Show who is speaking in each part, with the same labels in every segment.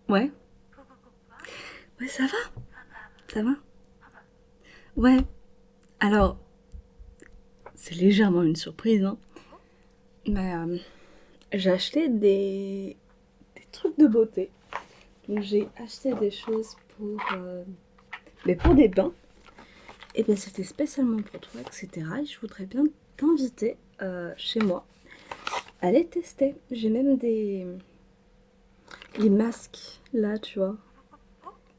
Speaker 1: Ouais. Ouais, ça va. Ça va. Ouais. Alors, c'est légèrement une surprise, hein. Mais j'ai acheté des trucs de beauté. Donc j'ai acheté des choses mais pour des bains. Et bien c'était spécialement pour toi, etc. Et je voudrais bien t'inviter chez moi à les tester. J'ai même des masques là, tu vois.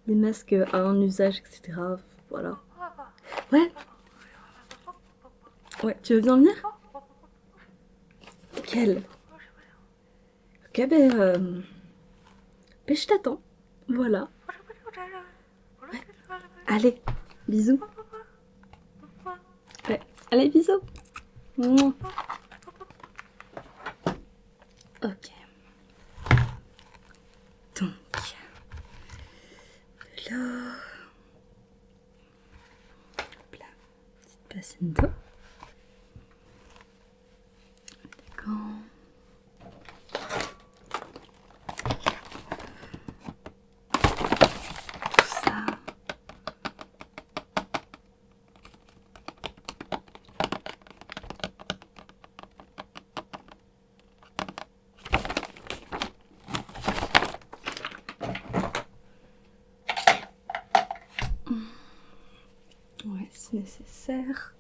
Speaker 1: Des masques à un usage, etc. Voilà. Ouais, ouais, tu veux bien venir? Quel? Ok, ben je t'attends. Voilà. Ouais. Allez, bisous. Ouais. Allez, bisous. Mouah. Ok. Donc, là, hop là, petite bassine d'eau. D'accord. Tout ça. Ouais, si nécessaire.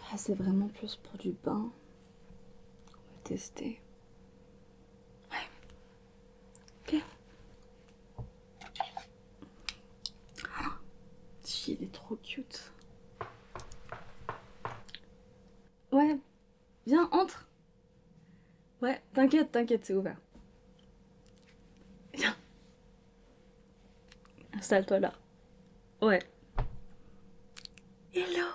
Speaker 1: Ah, c'est vraiment plus pour du bain. On va tester. Ok. Si, il est trop cute. Ouais, viens, entre. Ouais, t'inquiète, t'inquiète, c'est ouvert. Viens, installe-toi là. Ouais. Hello.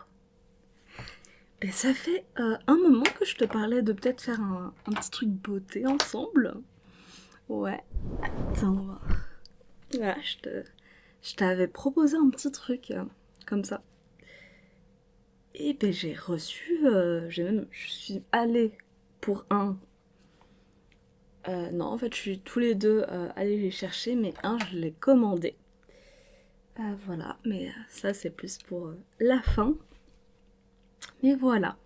Speaker 1: Ben, ça fait un moment que je te parlais de peut-être faire un petit truc beauté ensemble. Ouais. Attends, on va voir. Voilà, je t'avais proposé un petit truc comme ça. Et ben j'ai reçu, je suis allée pour un. Non, en fait, je suis tous les deux allés les chercher, mais un, je l'ai commandé. Voilà, mais ça, c'est plus pour la fin. Mais voilà.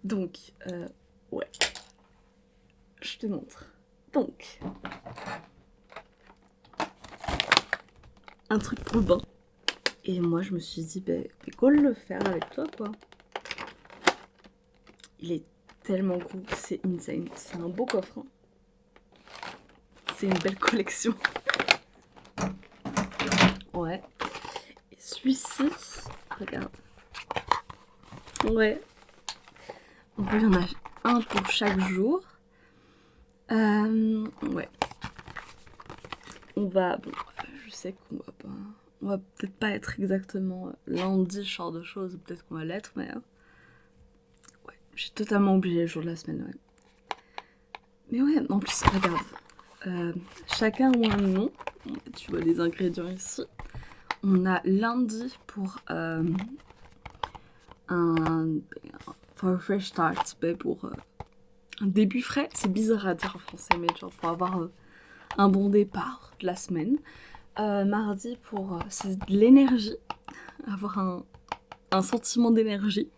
Speaker 1: Donc, ouais, je te montre. Donc, un truc pour le bain. Et moi, je me suis dit, ben, go le faire avec toi, quoi. Il est tellement cool, c'est insane. C'est un beau coffre, hein. C'est une belle collection. Ouais. Et celui-ci, regarde. Ouais. En vrai, il y en a un pour chaque jour. Ouais. On va. Bon, je sais qu'on va pas. On va peut-être pas être exactement lundi, ce genre de choses. Peut-être qu'on va l'être, mais. Ouais. J'ai totalement oublié les jours de la semaine, ouais. Mais ouais, en plus, regarde. Chacun a un nom. Tu vois les ingrédients ici. On a lundi pour un. For a fresh start, pour un début frais. C'est bizarre à dire en français, mais genre pour avoir un bon départ de la semaine. Mardi pour c'est de l'énergie, avoir un sentiment d'énergie.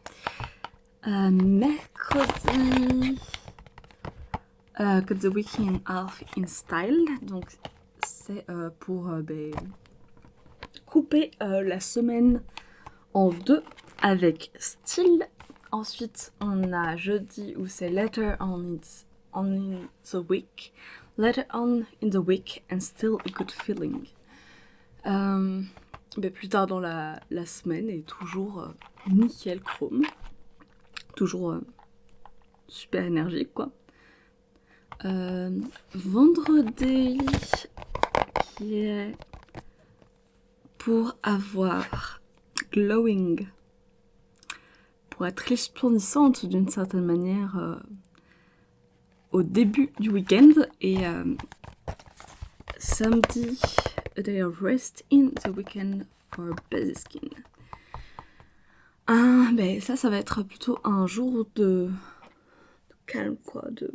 Speaker 1: Mercredi, Got the Weekend Half in Style, donc c'est pour couper la semaine en deux avec style. Ensuite, on a jeudi où c'est Later on in the week, Later on in the week and still a good feeling. Plus tard dans la semaine et toujours nickel chrome. Toujours super énergique, quoi. Vendredi, qui est pour avoir glowing, pour être resplendissante d'une certaine manière au début du week-end. Et samedi, a day of rest in the weekend for busy skin. Ça va être plutôt un jour de calme, quoi, de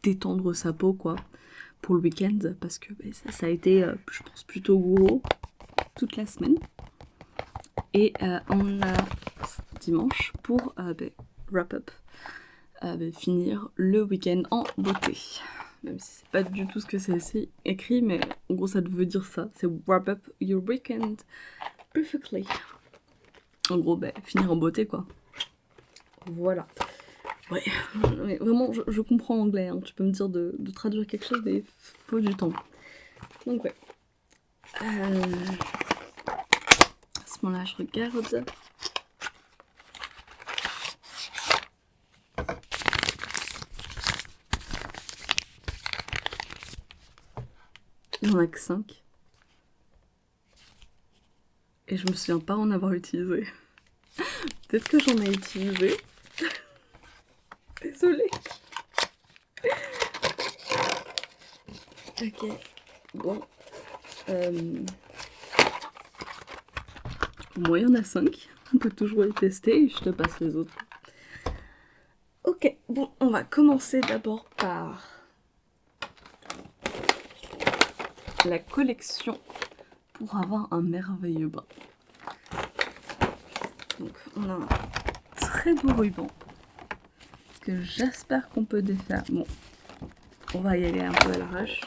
Speaker 1: détendre sa peau, quoi. pour le week-end parce que ça a été, je pense, plutôt gros toute la semaine. Et on a dimanche pour wrap up, finir le week-end en beauté. Même si c'est pas du tout ce que c'est écrit, mais en gros ça veut dire ça. C'est wrap up your weekend perfectly. En gros, finir en beauté quoi. Voilà. Ouais, mais vraiment, je comprends l'anglais. Hein. Tu peux me dire de traduire quelque chose, mais il faut du temps. Donc ouais. À ce moment-là, je regarde. Il n'y en a que 5. Et je me souviens pas en avoir utilisé. Peut-être que j'en ai utilisé. Désolée. Ok. Bon. Au moins, il y en a 5. On peut toujours les tester et je te passe les autres. Ok. Bon, on va commencer d'abord par la collection pour avoir un merveilleux bain. Donc, on a un très beau ruban que j'espère qu'on peut défaire. Bon, on va y aller un peu à l'arrache.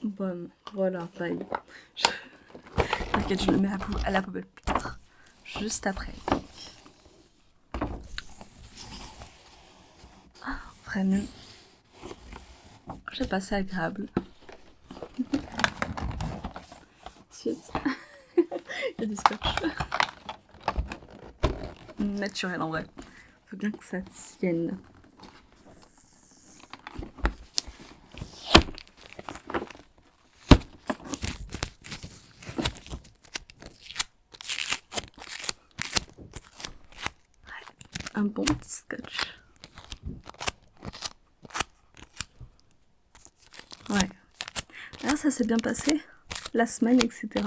Speaker 1: Bon, voilà, bye. T'inquiète, je le mets à la poubelle plus tard. Juste après. Vraiment. Je sais pas, c'est agréable. Ensuite, il y a du scotch. Naturel en vrai. Faut bien que ça tienne. Un bon petit scotch. Ouais. Alors ça s'est bien passé la semaine, etc.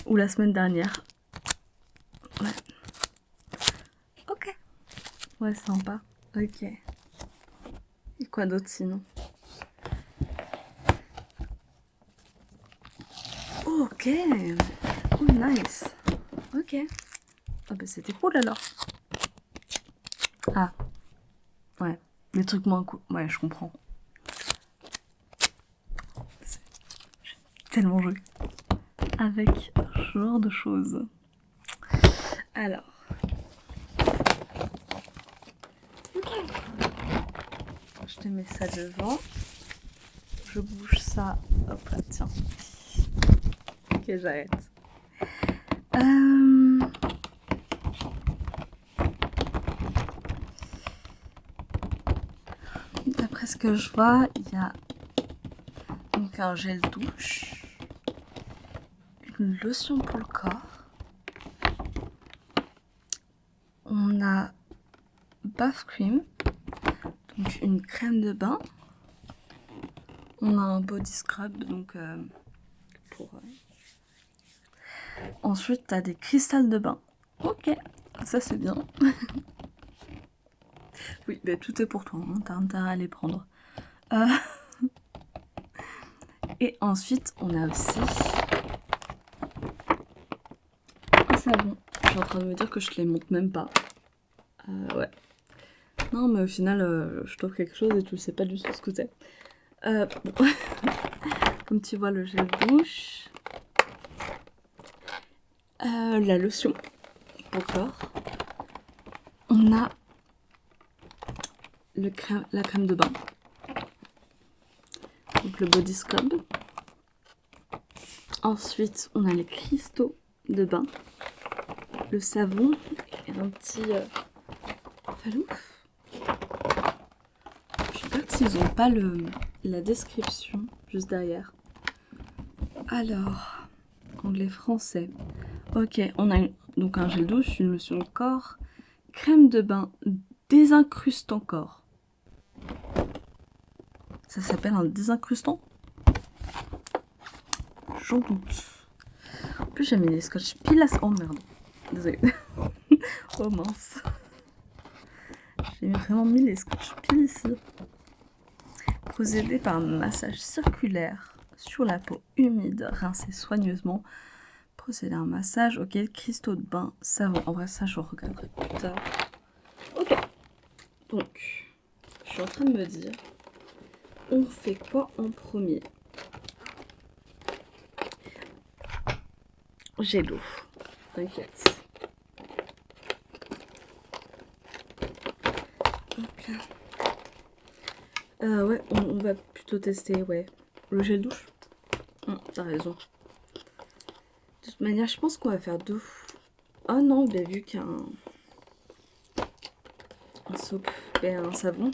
Speaker 1: Ou la semaine dernière. Ouais. Ok. Ouais, sympa. Ok. Et quoi d'autre sinon? Ok. Oh, nice. Ok. Ah bah c'était cool alors. Ah. Ouais. Des trucs moins cool. Ouais, je comprends. J'ai tellement joué avec ce genre de choses. Alors. Ok. Je te mets ça devant. Je bouge ça. Hop là, tiens. Ok, j'arrête. D'après ce que je vois, il y a donc un gel douche, une lotion pour le corps, on a bath cream, donc une crème de bain, on a un body scrub, donc pour... Ensuite, tu as des cristals de bain. Ok, ça c'est bien. Oui, bah, tout est pour toi, hein, t'as intérêt à les prendre. Et ensuite, on a aussi un savon. Je suis en train de me dire que je te les montre même pas. Ouais. Non, mais au final, je t'offre quelque chose et tu sais pas du tout ce que c'est. Bon. Comme tu vois, le gel douche. La lotion pour le corps. On a la crème de bain. Donc le body scrub. Ensuite, on a les cristaux de bain. Le savon et un petit falouf. Je sais pas s'ils ont pas la description juste derrière. Alors, anglais français. Ok, on a donc un gel douche, une lotion de corps, crème de bain désincrustant corps. Ça s'appelle un désincrustant? J'en doute. En plus, j'ai mis les scotch pile à... Oh merde. Désolée. Oh mince. J'ai vraiment mis les scotch pile ici. procéder par un massage circulaire sur la peau humide, rincer soigneusement. Procéder à un massage, ok, cristaux de bain, savon. En vrai, ça, je regarderai plus tard. Ok. Donc, je suis en train de me dire, on fait quoi en premier? J'ai l'eau, t'inquiète. Ok. Ouais, on va plutôt tester, ouais, le gel douche. T'as raison. De toute manière, je pense qu'on va faire deux fois. Ah non, bien vu qu'un soap et un savon.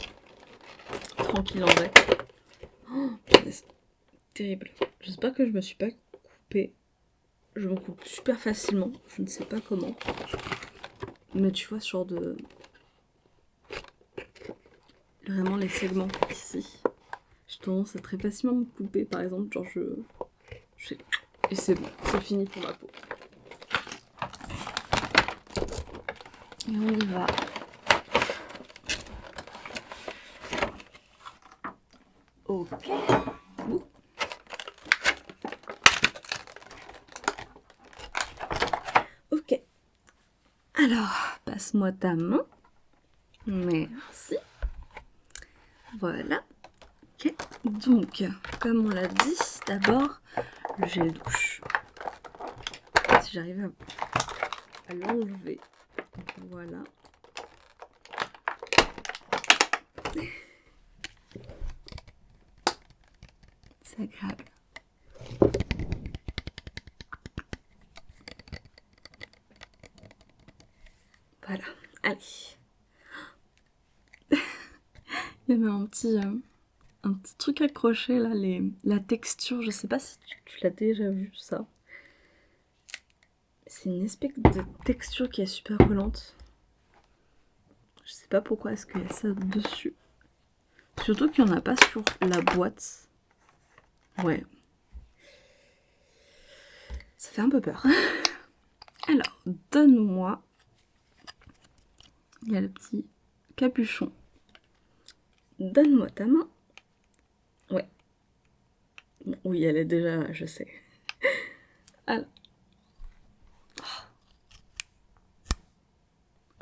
Speaker 1: Tranquille en vrai. Oh, c'est terrible. J'espère que je me suis pas coupée. Je me coupe super facilement. Je ne sais pas comment. Mais tu vois ce genre de... Vraiment les segments ici. J'ai tendance à très facilement me couper par exemple. Genre Et c'est bon. C'est fini pour ma peau. Et on y va. Ok. Ouh. Ok. Alors, passe-moi ta main. Merci. Voilà. Ok. Donc, comme on l'a dit, d'abord, le gel douche. Si j'arrive à l'enlever. Voilà. C'est agréable. Voilà. Allez. Il y avait un petit truc accroché là, la texture. Je sais pas si tu l'as déjà vu ça. C'est une espèce de texture qui est super collante. Je sais pas pourquoi est-ce qu'il y a ça dessus. Surtout qu'il n'y en a pas sur la boîte. Ouais. Ça fait un peu peur. Alors, donne-moi. Il y a le petit capuchon. Donne-moi ta main. Ouais. Oui, elle est déjà là, je sais. Alors.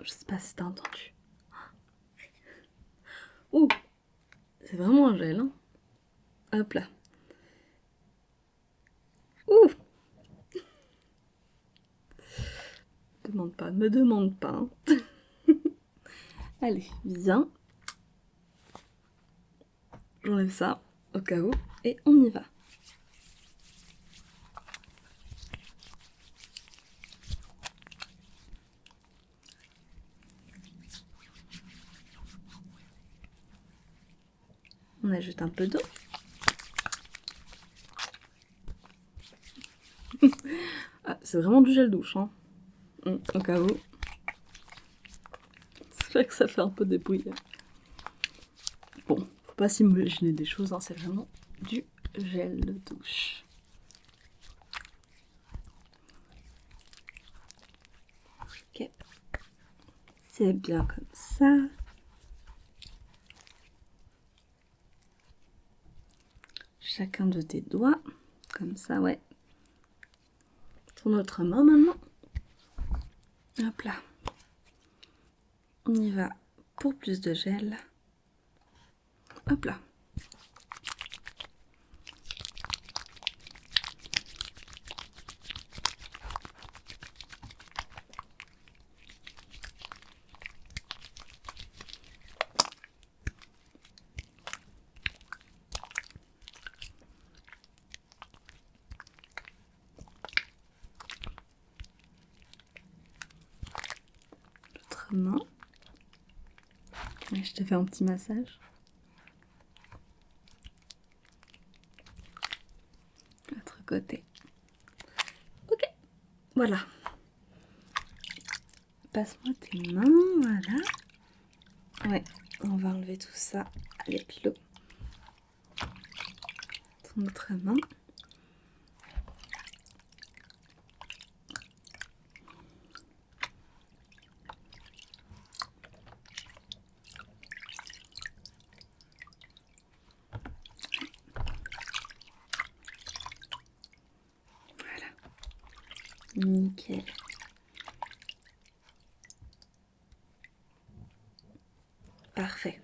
Speaker 1: Je sais pas si t'as entendu. Ouh, c'est vraiment un gel, hein. Hop là. Ouh. Me demande pas. Hein. Allez, viens. J'enlève ça au cas où et on y va. On ajoute un peu d'eau. Ah, c'est vraiment du gel douche, hein. Au cas où. C'est vrai que ça fait un peu débrouillé. Bon, faut pas s'imaginer des choses, hein, c'est vraiment du gel de douche. Ok. C'est bien comme ça. Chacun de tes doigts. Comme ça, ouais. Sur notre main maintenant. Hop là. On y va pour plus de gel. Hop là. L'autre main. Et je te fais un petit massage. L'autre côté. Ok. Voilà. Passe-moi tes mains, voilà. Ouais, on va enlever tout ça. Allez, l'eau. Sur notre main. Nickel. Parfait.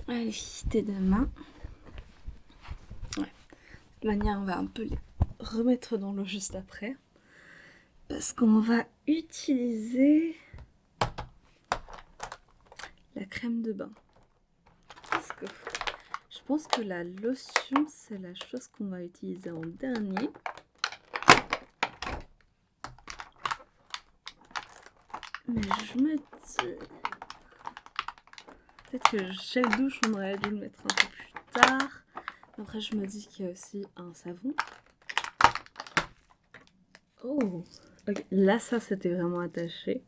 Speaker 1: Allez, tes deux mains. Ouais. De toute manière, on va un peu les remettre dans l'eau juste après. Parce qu'on va utiliser la crème de bain. Parce que je pense que la lotion, c'est la chose qu'on va utiliser en dernier. Mais je me dis... Peut-être que le gel douche, on aurait dû le mettre un peu plus tard. Après, je me dis qu'il y a aussi un savon. Oh, ok. Là, ça, c'était vraiment attaché.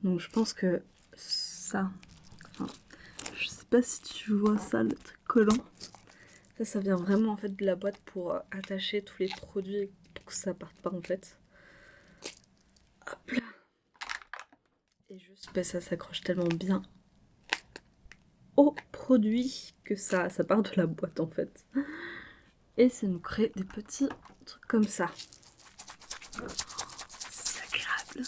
Speaker 1: Donc, je pense que ça... Enfin, je sais pas si tu vois ça, le truc collant. Ça vient vraiment en fait de la boîte pour attacher tous les produits pour que ça parte pas en fait. Hop là. Et juste, ben, ça s'accroche tellement bien au produit que ça part de la boîte en fait. Et ça nous crée des petits trucs comme ça. C'est agréable.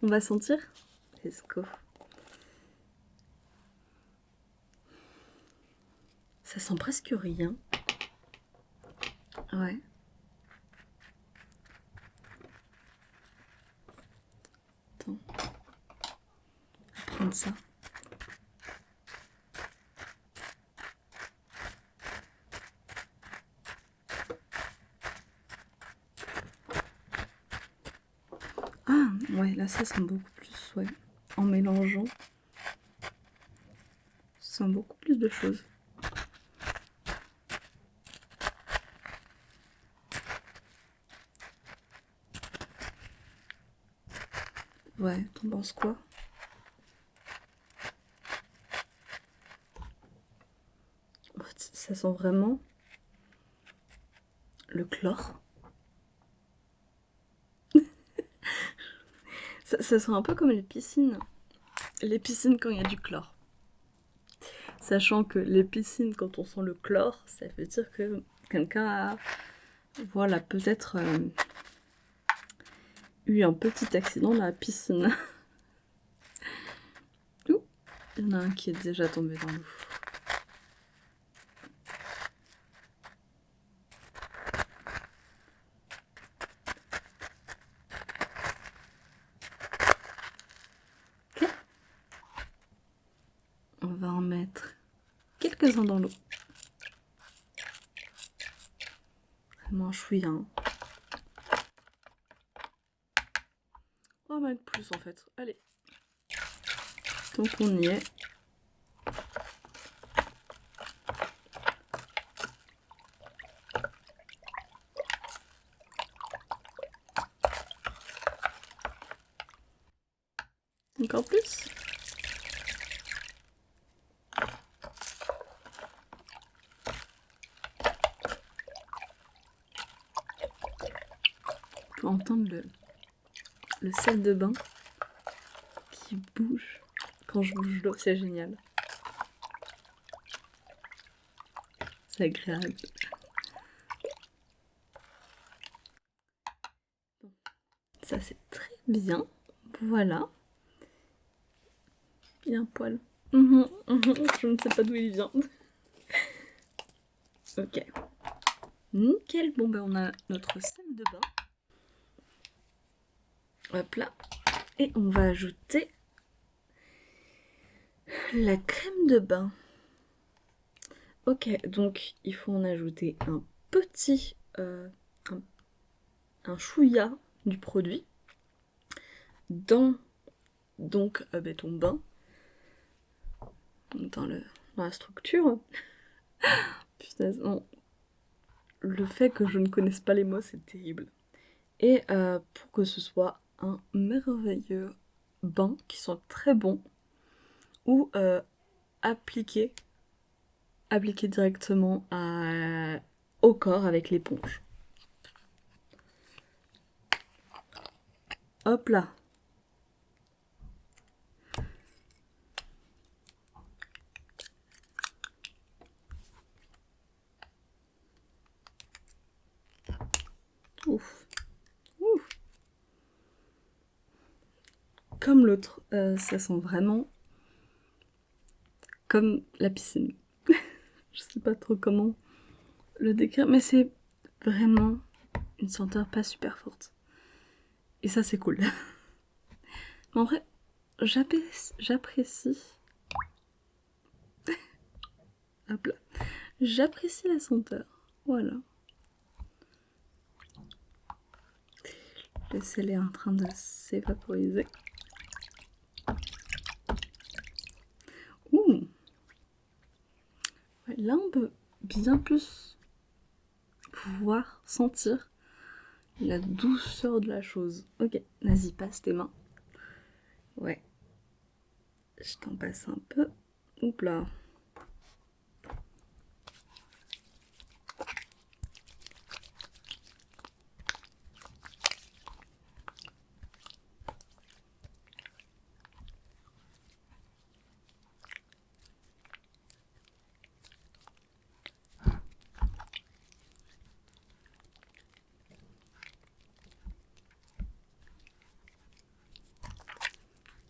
Speaker 1: On va sentir? Let's go. Ça sent presque rien. Ouais. Attends. Je vais prendre ça. Ah, ouais, là ça sent beaucoup plus, ouais. En mélangeant, ça sent beaucoup plus de choses. Ouais, t'en penses quoi? Ça sent vraiment le chlore. Ça sent un peu comme les piscines. Les piscines quand il y a du chlore. Sachant que les piscines, quand on sent le chlore, ça veut dire que quelqu'un a, voilà, peut-être eu un petit accident dans la piscine. Ouh, il y en a un qui est déjà tombé dans l'eau. Ok. On va en mettre quelques-uns dans l'eau. Vraiment un chouïa. Hein. On va en mettre plus en fait. Allez. Tant qu'on y est. Encore plus. On peut entendre le sel de bain qui bouge. Quand je bouge l'eau, c'est génial. C'est agréable. Bon. Ça c'est très bien. Voilà. Il y a un poil. Je ne sais pas d'où il vient. Ok. Nickel. Bon ben on a notre sel de bain. Hop là. Et on va ajouter la crème de bain. Ok, donc il faut en ajouter un petit, un chouïa du produit dans donc ton bain, dans la structure. Putain, non. Le fait que je ne connaisse pas les mots, c'est terrible. Et pour que ce soit un merveilleux bain qui sent très bon, ou appliquer directement à au corps avec l'éponge. Hop là. Ouf. Ouf. Comme l'autre, ça sent vraiment comme la piscine. Je sais pas trop comment le décrire, mais c'est vraiment une senteur pas super forte. Et ça, c'est cool. En vrai, j'apprécie. Hop là. J'apprécie la senteur. Voilà. Le sel est en train de s'évaporiser. Ouh. Ouais, là, on peut bien plus pouvoir sentir la douceur de la chose. Ok, vas-y, passe tes mains. Ouais. Je t'en passe un peu. Oups là.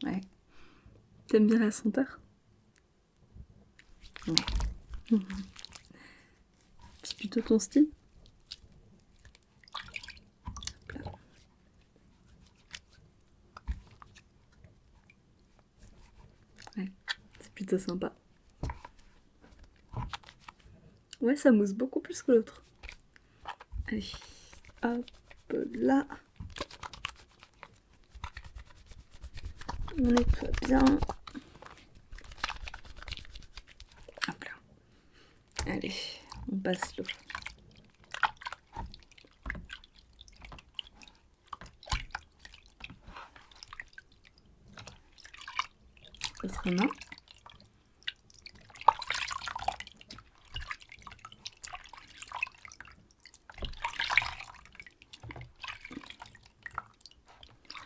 Speaker 1: Ouais. T'aimes bien la senteur? Ouais. C'est plutôt ton style? Hop là. Ouais, c'est plutôt sympa. Ouais, ça mousse beaucoup plus que l'autre. Allez, hop là. On nettoie bien. Hop là. Allez, on passe l'eau. Autre main.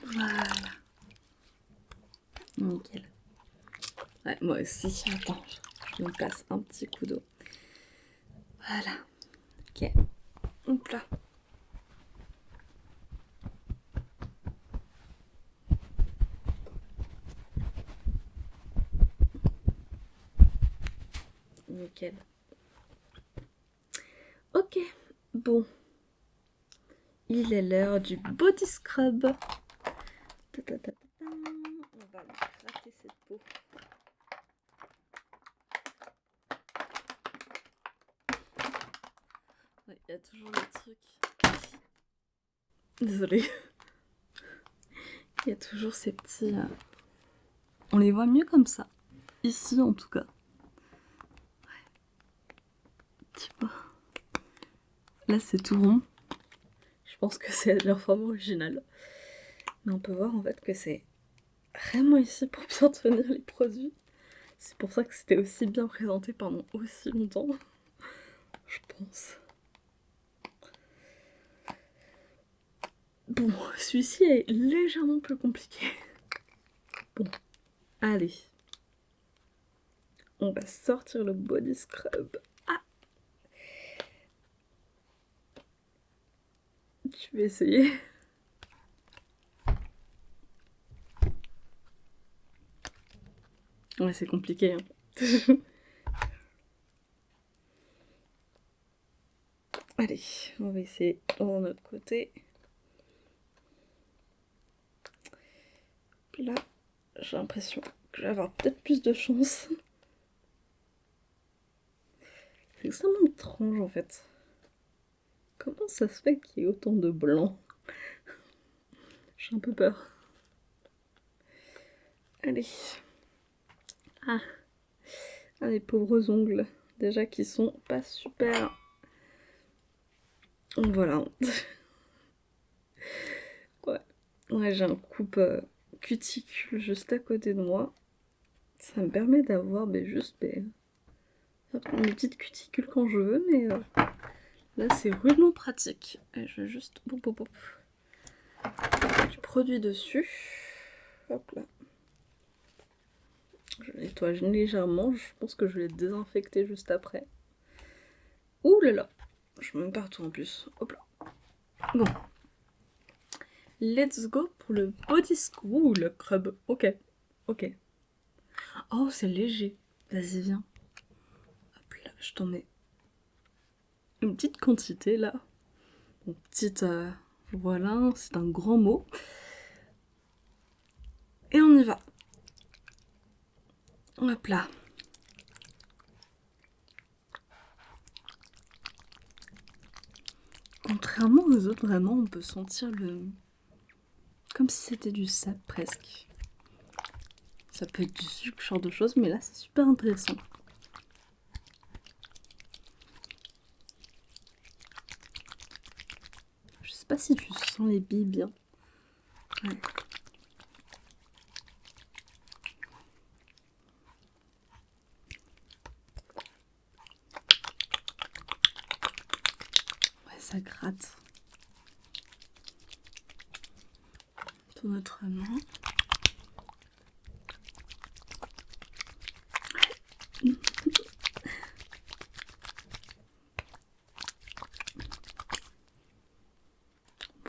Speaker 1: Voilà. Nickel. Ouais, moi aussi. Attends, je me passe un petit coup d'eau. Voilà. Ok. Hop là. Nickel. Ok. Bon. Il est l'heure du body scrub. On va lui gratter cette peau. Ouais, il y a toujours le truc. Désolée. Il y a toujours ces petits... On les voit mieux comme ça. Ici, en tout cas. Ouais. Tu vois. Là, c'est tout rond. Je pense que c'est leur forme originale. Mais on peut voir en fait que c'est vraiment ici pour bien tenir les produits. C'est pour ça que c'était aussi bien présenté pendant aussi longtemps. Je pense. Bon, celui-ci est légèrement plus compliqué. Bon, allez. On va sortir le body scrub. Ah! Je vais essayer. Ouais, c'est compliqué. Hein. Allez, on va essayer de notre côté. Là, j'ai l'impression que je vais avoir peut-être plus de chance. C'est extrêmement étrange en fait. Comment ça se fait qu'il y ait autant de blanc? J'ai un peu peur. Allez. Ah, les pauvres ongles. Déjà qui sont pas super. Voilà. Ouais, j'ai un coupe cuticule juste à côté de moi. Ça me permet d'avoir juste mes petites cuticules quand je veux, mais Là, c'est rudement pratique. Et je vais juste du produit dessus. Hop là. Je nettoie légèrement. Je pense que je vais le désinfecter juste après. Ouh là là. Je mets partout en plus. Hop là. Bon. Let's go pour le body scrub. Ouh, le crub. Ok. Ok. Oh, c'est léger. Vas-y, viens. Hop là, je t'en mets une petite quantité là. Bon, petite... voilà, c'est un grand mot. Et on y va. Hop là. Contrairement aux autres, vraiment, on peut sentir le... comme si c'était du sable presque. Ça peut être du sucre, ce genre de choses, mais là, c'est super intéressant. Je sais pas si tu sens les billes bien. Ouais. Ouais, ça gratte. Pour notre main.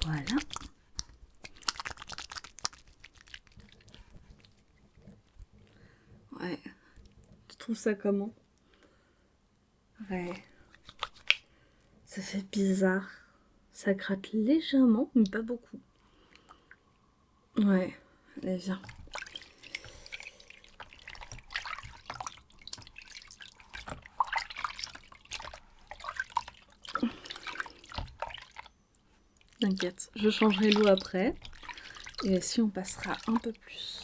Speaker 1: Voilà. Ouais. Tu trouves ça comment? Ouais. Ça fait bizarre. Ça gratte légèrement, mais pas beaucoup. Ouais. Allez, viens. T'inquiète, je changerai l'eau après. Et si on passera un peu plus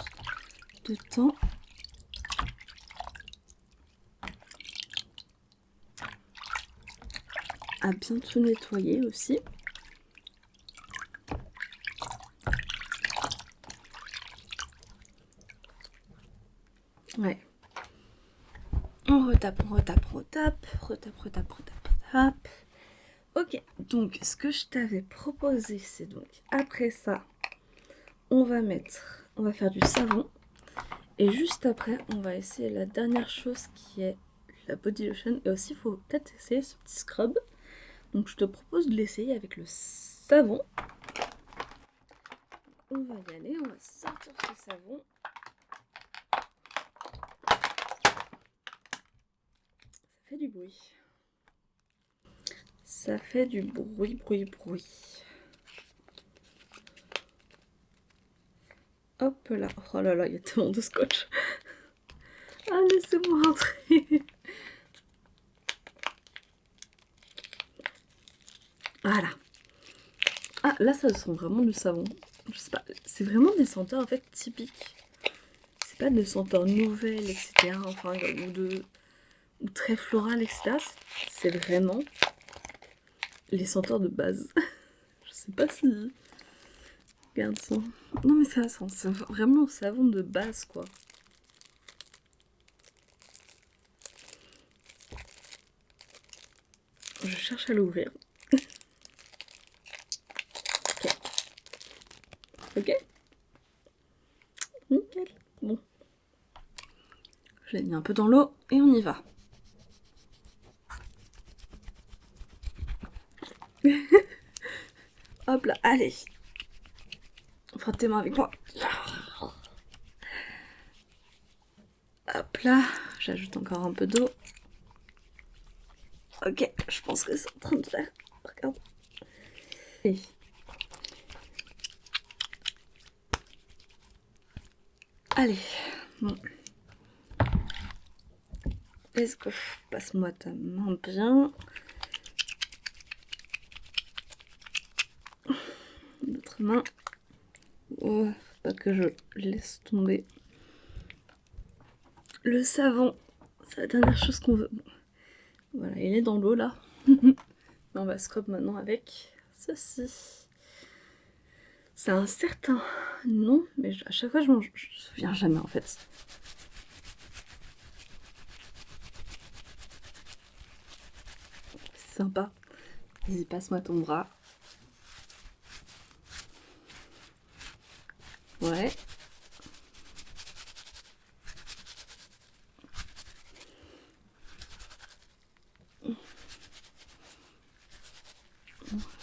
Speaker 1: de temps à bien tout nettoyer aussi. Ouais. On retape, on retape, retape, retape, retape, retape, retape. Ok, donc ce que je t'avais proposé, c'est donc après ça, on va faire du savon. Et juste après, on va essayer la dernière chose qui est la body lotion. Et aussi, il faut peut-être essayer ce petit scrub. Donc je te propose de l'essayer avec le savon. On va y aller, on va sortir ce savon. Ça fait du bruit. Ça fait du bruit, bruit, bruit. Hop là. Oh là là, il y a tellement de scotch. Ah, laissez-moi rentrer. Voilà. Ah, là, ça sent vraiment du savon. Je sais pas, c'est vraiment des senteurs en fait typiques. C'est pas des senteurs nouvelles, etc. Enfin, ou très florales, etc. C'est vraiment les senteurs de base. Je sais pas si... Regarde ça. Non mais ça sent, c'est vraiment le savon de base quoi. Je cherche à l'ouvrir. Ok. Ok. Nickel. Bon. Je l'ai mis un peu dans l'eau et on y va. Hop là, allez. Frotte tes mains avec moi. Hop là, j'ajoute encore un peu d'eau. Ok, je pense que c'est en train de faire. Regarde. Et... allez. Bon. Let's go. Passe-moi ta main bien. L'autre main. Oh, faut pas que je laisse tomber. Le savon, c'est la dernière chose qu'on veut. Bon. Voilà, il est dans l'eau là. On va scrub maintenant avec ceci. C'est un certain nom, mais à chaque fois je me souviens jamais en fait. C'est sympa. Vas-y, passe-moi ton bras. Ouais.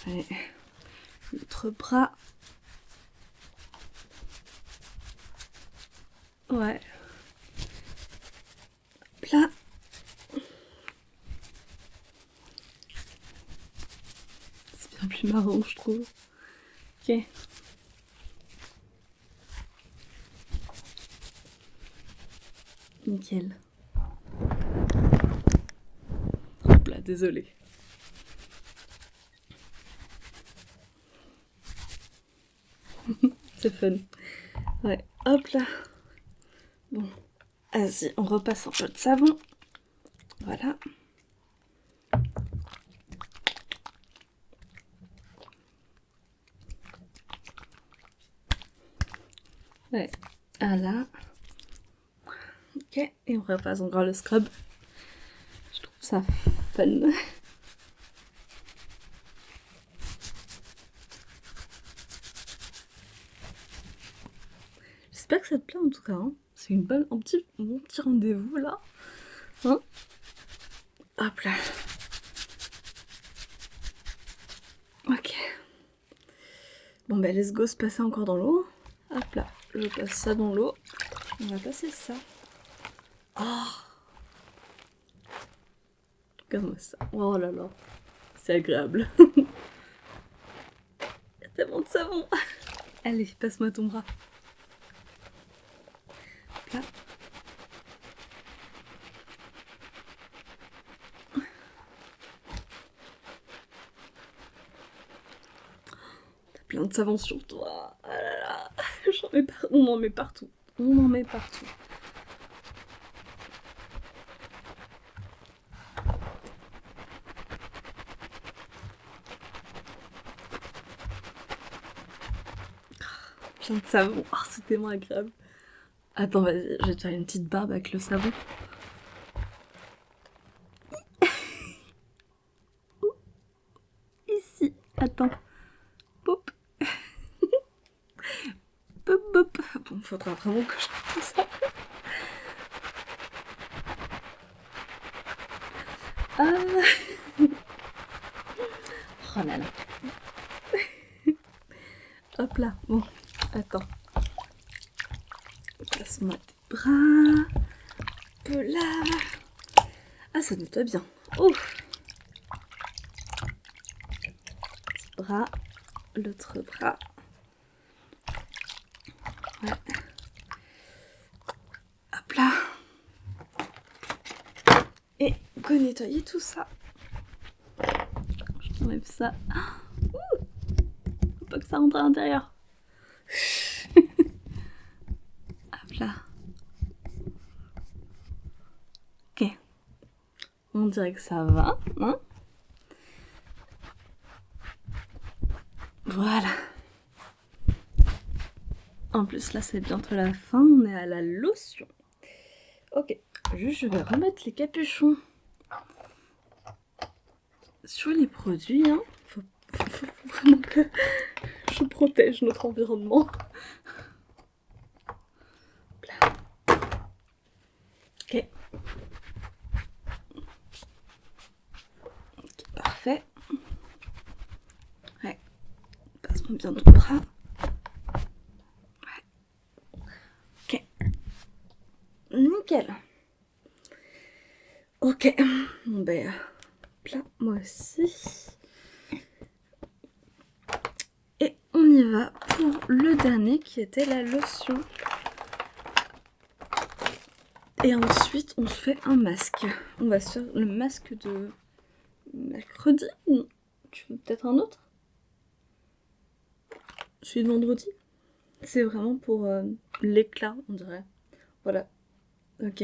Speaker 1: Allez. L'autre bras. Ouais. Là. C'est bien plus marrant, je trouve. Ok. Nickel. Hop là, désolé. C'est fun. Ouais, hop là. Bon, vas-y, on repasse un peu de savon. Voilà. Ouais, ah là. Ok, et on repasse encore le scrub. Je trouve ça fun. J'espère que ça te plaît en tout cas. Hein. C'est un bon petit rendez-vous là. Hein, hop là. Ok. Bon bah let's go se passer encore dans l'eau. Hop là, je passe ça dans l'eau. On va passer ça. Oh, comme ça. Oh là là, c'est agréable. Il y a tellement de savon. Allez, passe-moi ton bras. Là. T'as plein de savon sur toi. Ah là là. On en met partout. On en met partout. Plein de savon. Oh, c'est tellement agréable. Attends, vas-y, je vais te faire une petite barbe avec le savon. Ici, attends. Pop. Pop, pop. Bon, faudra vraiment que je fasse ça. Ah. Oh là là. Hop là. Bon, attends. Passe-moi tes bras. Peu là. Ah, ça nettoie bien. Oh. Petit bras. L'autre bras. Ouais. Hop là. Et go nettoyer tout ça. Je t'enlève ça. Ouh. Faut pas que ça rentre à l'intérieur. Hop là. Ok. On dirait que ça va. Hein, voilà. En plus, là, c'est bientôt la fin. On est à la lotion. Ok. Juste, je vais remettre les capuchons sur les produits. Hein. Faut vraiment que je protège notre environnement. Là. Ok. Ok, parfait. Ouais. Passe-moi bien ton bras. Ouais. Ok. Nickel. Ok. Bon ben, là, moi aussi. Et on y va pour le dernier qui était la lotion. Et ensuite, on se fait un masque. On va se faire le masque de mercredi. Non. Tu veux peut-être un autre? Celui de vendredi? C'est vraiment pour l'éclat, on dirait. Voilà. Ok.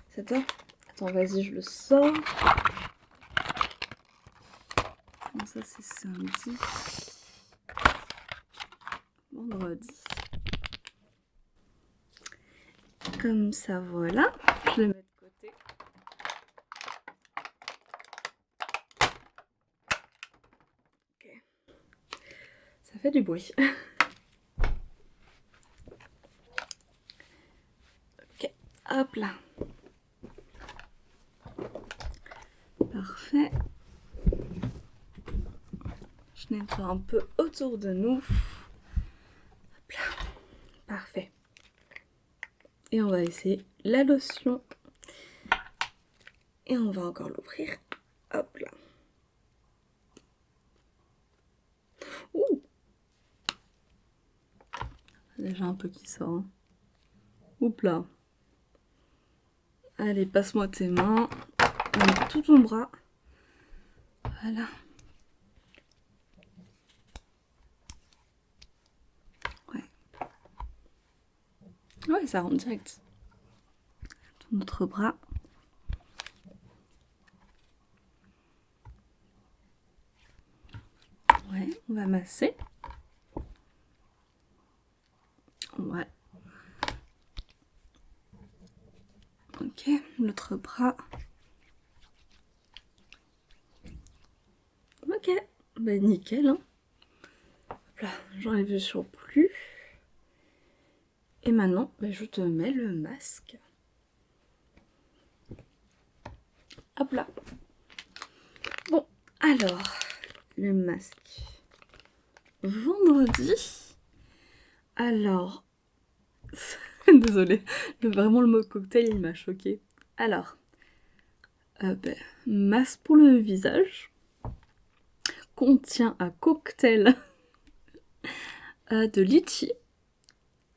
Speaker 1: C'est ça? Attends, vas-y, je le sors. Bon, ça, c'est samedi. Vendredi. Comme ça, voilà. Je le mets de côté. fait du bruit. Ok, hop là. Parfait. Je nettoie un peu autour de nous. Hop là. Parfait. Et on va essayer la lotion. Et on va encore l'ouvrir. Hop là. Ouh. Déjà un peu qui sort. Hein. Oups là. Allez, passe-moi tes mains. On met tout ton bras. Voilà. Ouais. Ouais, ça rentre direct. Ton autre bras. Ouais, on va masser. Ouais. Ok, l'autre bras. Ok, bah nickel. Hein. Là, j'enlève le surplus. Et maintenant, bah, je te mets le masque. Hop là. Bon, alors, le masque. Vendredi. Alors, désolée, vraiment le mot cocktail, il m'a choqué. Alors, masque pour le visage. Contient un cocktail de litchi,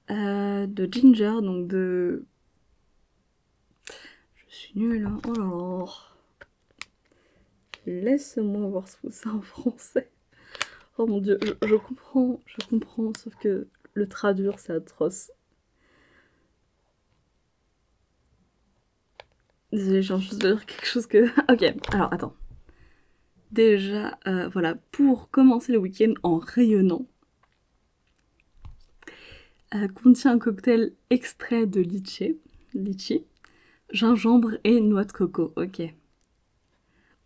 Speaker 1: de ginger, donc de... Je suis nulle, hein. Oh là là. Laisse-moi voir ce que c'est en français. Oh mon dieu, je comprends, sauf que le traduire c'est atroce. Désolée, j'ai envie de dire quelque chose que... Ok, alors attends. Déjà, voilà, pour commencer le week-end en rayonnant, contient un cocktail extrait de litchi, gingembre et noix de coco, ok.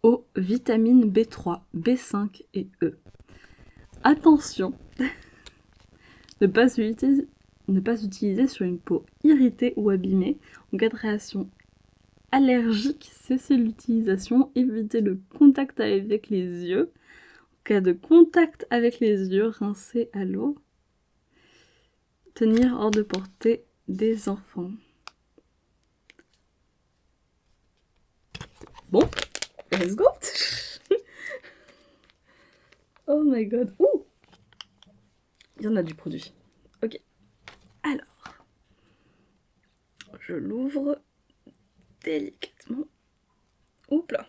Speaker 1: Eau, vitamines B3, B5 et E. Attention, ne pas utiliser sur une peau irritée ou abîmée. En cas de réaction allergique, cessez l'utilisation, évitez le contact avec les yeux. En cas de contact avec les yeux, rincez à l'eau. Tenir hors de portée des enfants. Bon, let's go. Oh my god. Ouh, il y en a du produit. Ok. Alors, je l'ouvre délicatement. Oups là.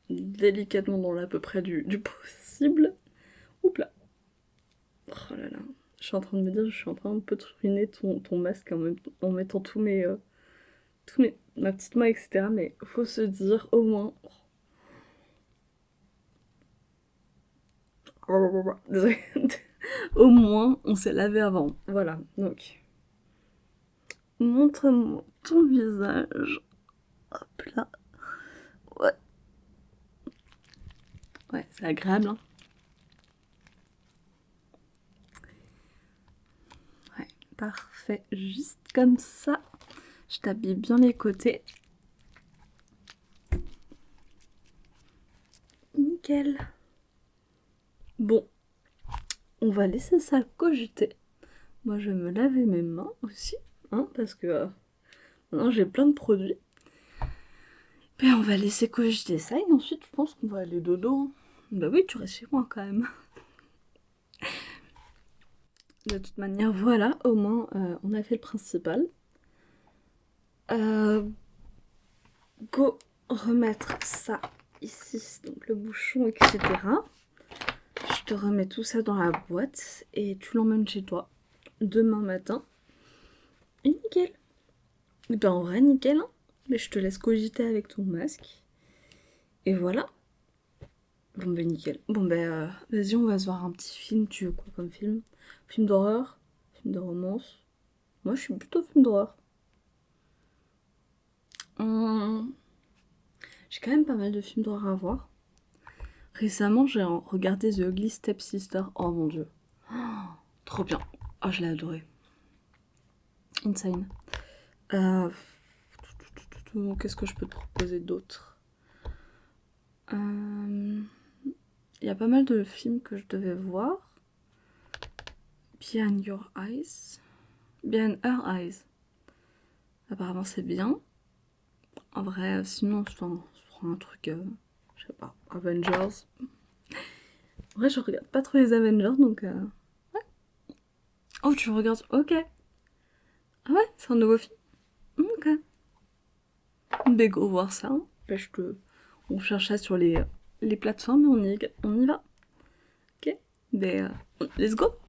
Speaker 1: Délicatement dans l'à peu près du possible. Oups là. Oh là là. Je suis en train de me dire, je suis en train un peu de ruiner ton masque en mettant ma petite main, etc. Mais faut se dire au moins... Désolée. Au moins, on s'est lavé avant. Voilà, donc... Montre-moi ton visage. Hop là. Ouais. Ouais, c'est agréable, hein. Ouais, parfait. Juste comme ça. Je t'habille bien les côtés. Nickel. Bon, on va laisser ça cogiter. Moi, je vais me laver mes mains aussi, hein, parce que maintenant j'ai plein de produits. Mais on va laisser cogiter ça et ensuite, je pense qu'on va aller dodo. Hein. Bah oui, tu restes chez moi quand même. De toute manière, voilà, au moins, on a fait le principal. Go remettre ça ici, donc le bouchon, etc. Je te remets tout ça dans la boîte et tu l'emmènes chez toi demain matin. Et nickel. Et ben en vrai, nickel, hein. Mais je te laisse cogiter avec ton masque. Et voilà. Bon ben nickel. Bon ben vas-y, on va se voir un petit film. Tu veux quoi comme film? Film d'horreur? Film de romance? Moi je suis plutôt film d'horreur. J'ai quand même pas mal de films d'horreur à voir. Récemment, j'ai regardé The Ugly Stepsister. Oh mon dieu. Trop bien. Oh, je l'ai adoré. Insane. Qu'est-ce que je peux te proposer d'autre? Il y a pas mal de films que je devais voir. Behind Your Eyes. Behind Her Eyes. Apparemment, c'est bien. En vrai, sinon, je prends un truc, je sais pas, Avengers. En vrai, je regarde pas trop les Avengers, donc... Ouais. Oh, tu regardes... Ok. Ah ouais, c'est un nouveau film. Ok. Ben, go voir ça. Hein. Ben, on cherche ça sur les plateformes et on y va. Ok. Ben, let's go.